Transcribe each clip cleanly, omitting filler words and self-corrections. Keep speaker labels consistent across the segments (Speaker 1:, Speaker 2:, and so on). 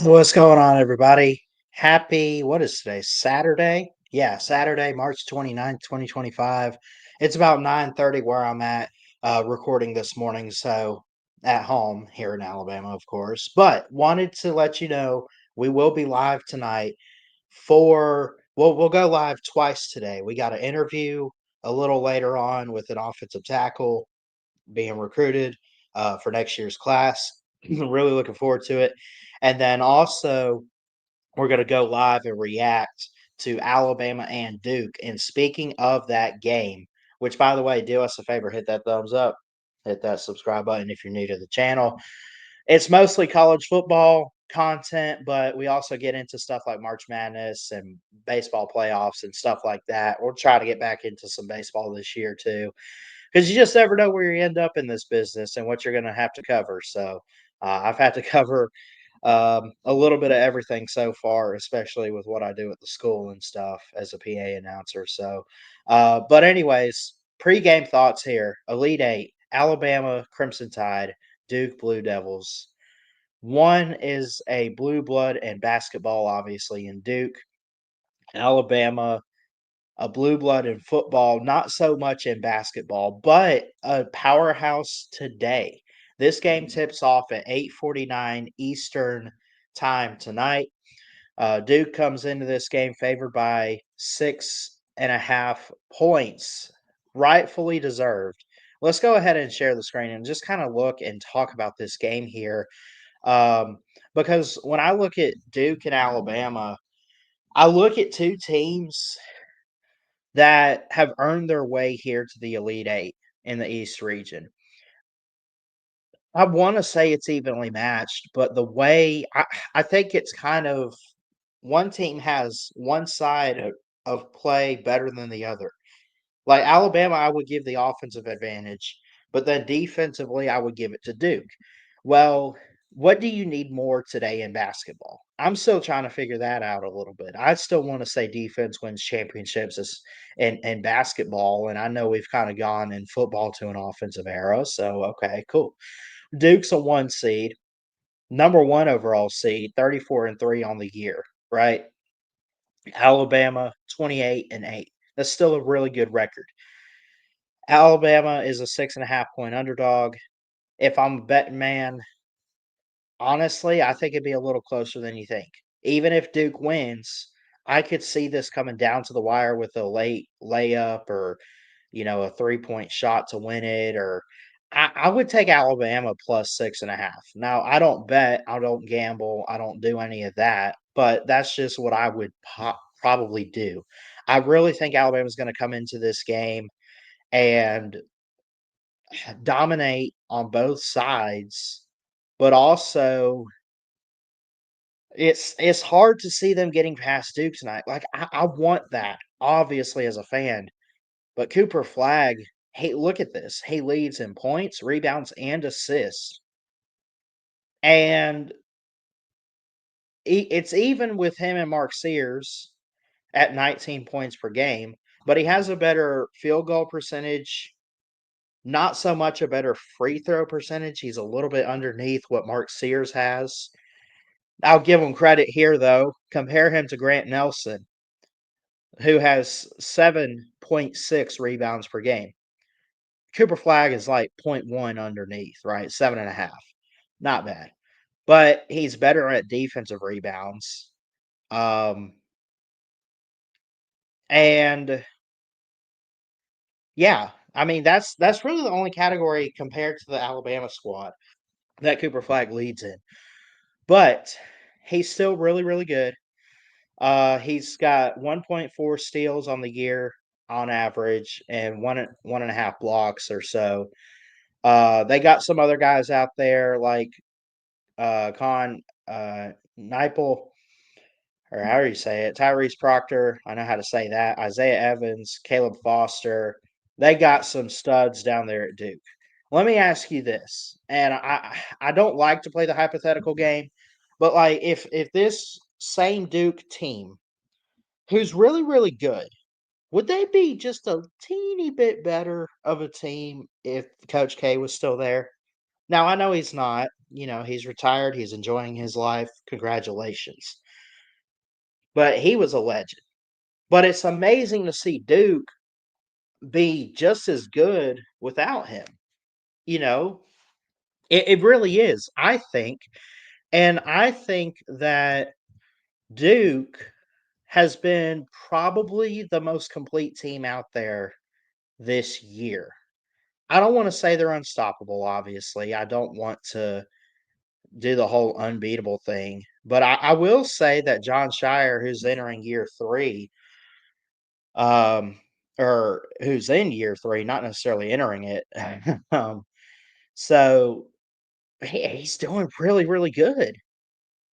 Speaker 1: What's going on, everybody? Happy, what is today? Saturday? Yeah, Saturday, March 29th, 2025. It's about 9:30 where I'm at recording this morning, so at home here in Alabama, of course. But wanted to let you know we will be live tonight for we'll go live twice today. We got an interview a little later on with an offensive tackle being recruited for next year's class. Really looking forward to it. And then also, we're going to go live and react to Alabama and Duke. And speaking of that game, which by the way, do us a favor, hit that thumbs up, hit that subscribe button if you're new to the channel. It's mostly college football content, but we also get into stuff like March Madness and baseball playoffs and stuff like that. We'll try to get back into some baseball this year too, because you just never know where you end up in this business and what you're going to have to cover. So I've had to cover a little bit of everything so far, especially with what I do at the school and stuff as a PA announcer. So, but anyways, pregame thoughts here: Elite Eight, Alabama Crimson Tide, Duke Blue Devils. One is a blue blood and basketball, obviously, in Duke. Alabama, a blue blood in football, not so much in basketball, but a powerhouse today. This game tips off at 8:49 Eastern time tonight. Duke comes into this game favored by 6.5 points, rightfully deserved. Let's go ahead and share the screen and just kind of look and talk about this game here. Um, because when I look at Duke and Alabama, I look at two teams that have earned their way here to the Elite Eight in the East region. I want to say it's evenly matched, but the way I think it's kind of one team has one side of play better than the other. Like Alabama, I would give the offensive advantage, but then defensively, I would give it to Duke. Well, what do you need more today in basketball? I'm still trying to figure that out a little bit. I still want to say defense wins championships in basketball, and I know we've kind of gone in football to an offensive era. So okay, cool. Duke's a one seed, number one overall seed, 34-3 on the year, right? Alabama 28-8. That's still a really good record. Alabama is a 6.5 point underdog. If I'm a betting man, honestly, I think it'd be a little closer than you think. Even if Duke wins, I could see this coming down to the wire with a late layup or, a 3-point shot to win it. Or I would take Alabama plus 6.5. Now, I don't bet, I don't gamble, I don't do any of that, but that's just what I would probably do. I really think Alabama's going to come into this game and dominate on both sides, but also it's hard to see them getting past Duke tonight. Like I want that, obviously, as a fan. But Cooper Flag, hey, look at this. He leads in points, rebounds, and assists. And it's even with him and Mark Sears at 19 points per game, but he has a better field goal percentage, not so much a better free throw percentage. He's a little bit underneath what Mark Sears has. I'll give him credit here, though. Compare him to Grant Nelson, who has 7.6 rebounds per game. Cooper Flag is like point 0.1 underneath, right? 7.5. Not bad. But he's better at defensive rebounds. Um, and yeah, I mean that's really the only category compared to the Alabama squad that Cooper Flag leads in. But he's still really, really good. He's got 1.4 steals on the year on average and one and a half blocks or so. They got some other guys out there like Con Nipel, or how do you say it? Tyrese Proctor. I know how to say that. Isaiah Evans, Caleb Foster. They got some studs down there at Duke. Let me ask you this, and I don't like to play the hypothetical game, but like if this same Duke team, who's really really good, would they be just a teeny bit better of a team if Coach K was still there? Now I know he's not. he's retired. He's enjoying his life. Congratulations. But he was a legend. But it's amazing to see Duke be just as good without him. You know, it really is, I think. And I think that Duke has been probably the most complete team out there this year. I don't want to say they're unstoppable, obviously. I don't want to do the whole unbeatable thing. But I will say that John Shire, who's entering year three, um, or who's in year three, not necessarily entering it. um, so he's doing really, really good.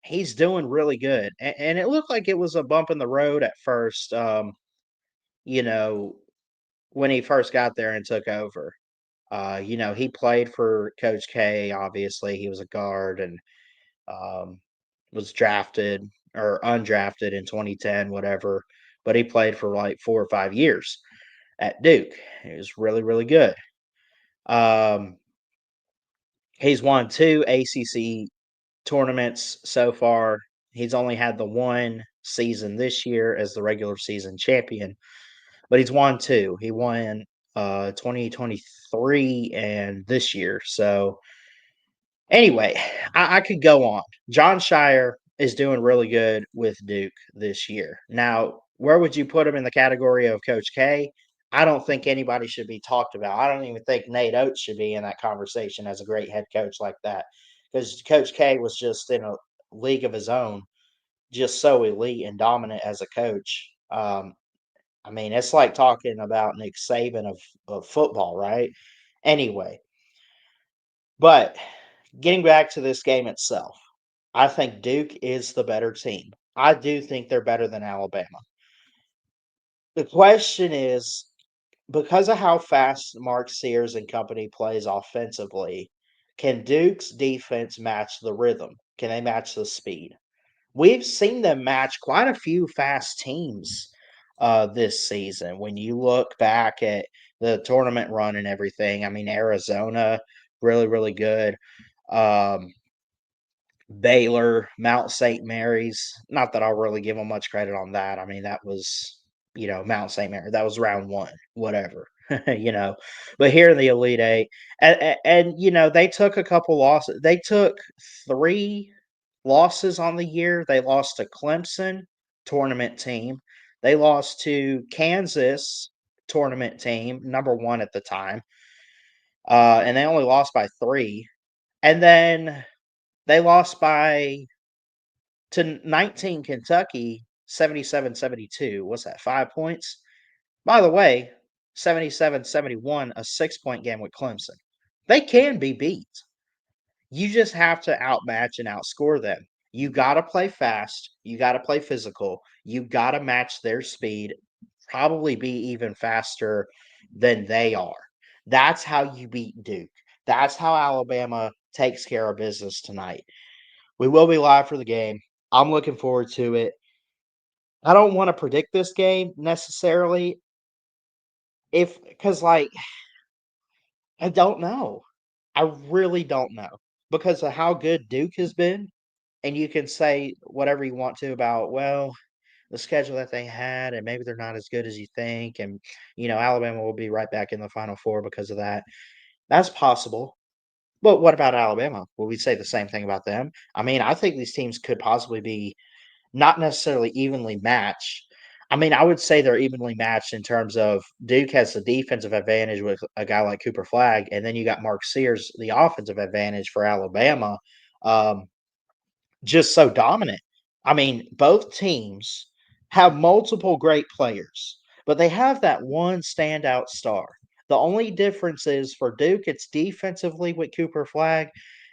Speaker 1: He's doing really good. And it looked like it was a bump in the road at first, you know, when he first got there and took over. He played for Coach K, obviously. He was a guard and um, was drafted or undrafted in 2010, whatever. But he played for like 4 or 5 years at Duke. He was really, really good. Um, he's won 2 ACC tournaments so far. He's only had the one season this year as the regular season champion, but he's won two. He won 2023 and this year. So anyway, I could go on. John Shire is doing really good with Duke this year. Now, where would you put him in the category of Coach K? I don't think anybody should be talked about. I don't even think Nate Oates should be in that conversation as a great head coach like that, because Coach K was just in a league of his own, just so elite and dominant as a coach. I mean, it's like talking about Nick Saban of football, right? Anyway, but getting back to this game itself, I think Duke is the better team. I do think they're better than Alabama. The question is, because of how fast Mark Sears and company plays offensively, can Duke's defense match the rhythm? Can they match the speed? We've seen them match quite a few fast teams this season. When you look back at the tournament run and everything, I mean, Arizona, really, really good. Um, Baylor, Mount St. Mary's. Not that I'll really give them much credit on that. I mean, that was, Mount St. Mary. That was round one, whatever, you know. But here in the Elite Eight, and they took a couple losses. They took 3 losses on the year. They lost to Clemson, tournament team. They lost to Kansas, tournament team, number one at the time. And they only lost by 3. And then they lost by to 19 Kentucky, 77-72. What's that, 5 points? By the way, 77-71, a 6-point game with Clemson. They can be beat. You just have to outmatch and outscore them. You got to play fast. You got to play physical. You got to match their speed, probably be even faster than they are. That's how you beat Duke. That's how Alabama takes care of business tonight. We will be live for the game. I'm looking forward to it. I don't want to predict this game necessarily, if because I don't know. I really don't know because of how good Duke has been. And you can say whatever you want to about, well, the schedule that they had, and maybe they're not as good as you think. And, Alabama will be right back in the Final Four because of that. That's possible. But what about Alabama? Will we say the same thing about them? I mean, I think these teams could possibly be not necessarily evenly matched. I mean, I would say they're evenly matched in terms of Duke has the defensive advantage with a guy like Cooper Flag, and then you got Mark Sears, the offensive advantage for Alabama. Um, just so dominant. I mean, both teams have multiple great players, but they have that one standout star. The only difference is for Duke, it's defensively with Cooper Flag,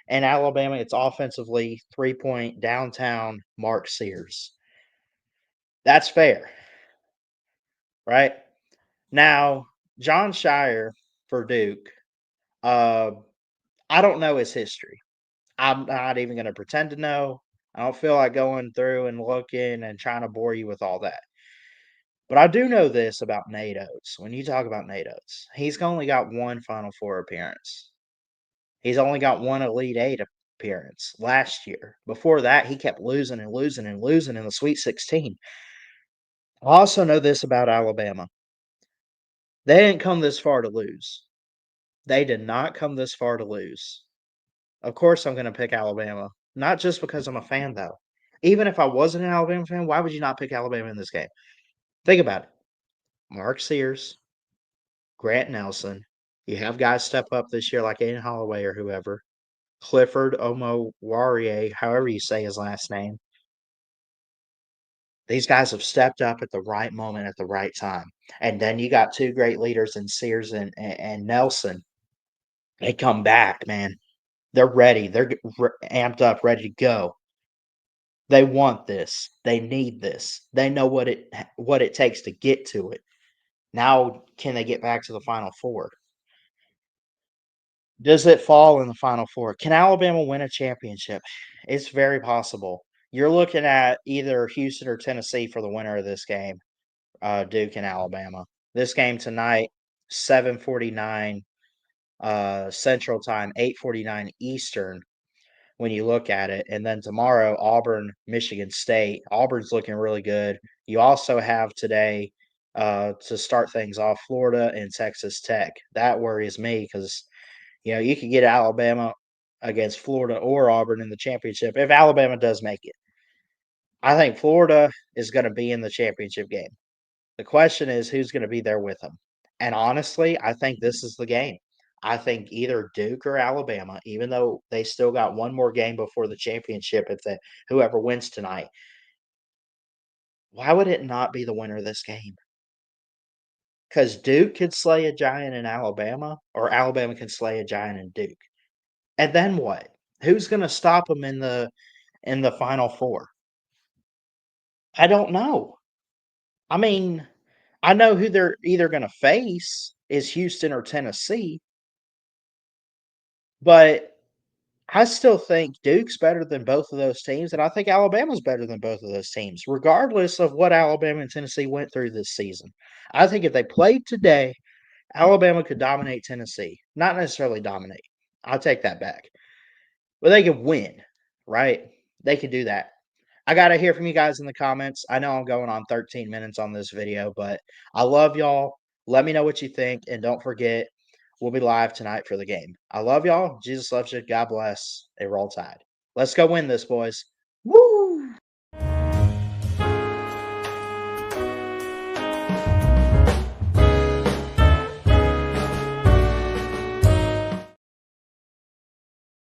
Speaker 1: and Alabama, it's offensively 3-point downtown Mark Sears. That's fair, right? Now, John Shire for Duke, uh, I don't know his history. I'm not even going to pretend to know. I don't feel like going through and looking and trying to bore you with all that. But I do know this about Nate Oates. When you talk about Nate Oates, he's only got one Final Four appearance. He's only got one Elite Eight appearance last year. Before that, he kept losing and losing and losing in the Sweet 16. I also know this about Alabama. They didn't come this far to lose. They did not come this far to lose. Of course, I'm gonna pick Alabama, not just because I'm a fan, though. Even if I wasn't an Alabama fan, why would you not pick Alabama in this game? Think about it. Mark Sears, Grant Nelson. You have guys step up this year like Aiden Holloway or whoever. Clifford Omowarie, however you say his last name. These guys have stepped up at the right moment at the right time. And then you got two great leaders in Sears and Nelson. They come back, man. They're ready. They're amped up, ready to go. They want this. They need this. They know what it takes to get to it. Now, can they get back to the Final Four? Does it fall in the Final Four? Can Alabama win a championship? It's very possible. You're looking at either Houston or Tennessee for the winner of this game, Duke and Alabama. This game tonight, 7:49 Central Time, 8:49 Eastern. When you look at it, and then tomorrow, Auburn, Michigan State. Auburn's looking really good. You also have today to start things off, Florida and Texas Tech. That worries me because you could get Alabama against Florida or Auburn in the championship if Alabama does make it. I think Florida is going to be in the championship game. The question is who's going to be there with them. And honestly, I think this is the game. I think either Duke or Alabama, even though they still got one more game before the championship, if whoever wins tonight, why would it not be the winner of this game? Because Duke could slay a giant in Alabama, or Alabama can slay a giant in Duke. And then what? Who's going to stop them in the Final Four? I don't know. I mean, I know who they're either going to face is Houston or Tennessee, but I still think Duke's better than both of those teams, and I think Alabama's better than both of those teams, regardless of what Alabama and Tennessee went through this season. I think if they played today, Alabama could dominate Tennessee. Not necessarily dominate. I'll take that back. But they could win, right? They could do that. I got to hear from you guys in the comments. I know I'm going on 13 minutes on this video, but I love y'all. Let me know what you think. And don't forget, we'll be live tonight for the game. I love y'all. Jesus loves you. God bless. A roll tide. Let's go win this, boys.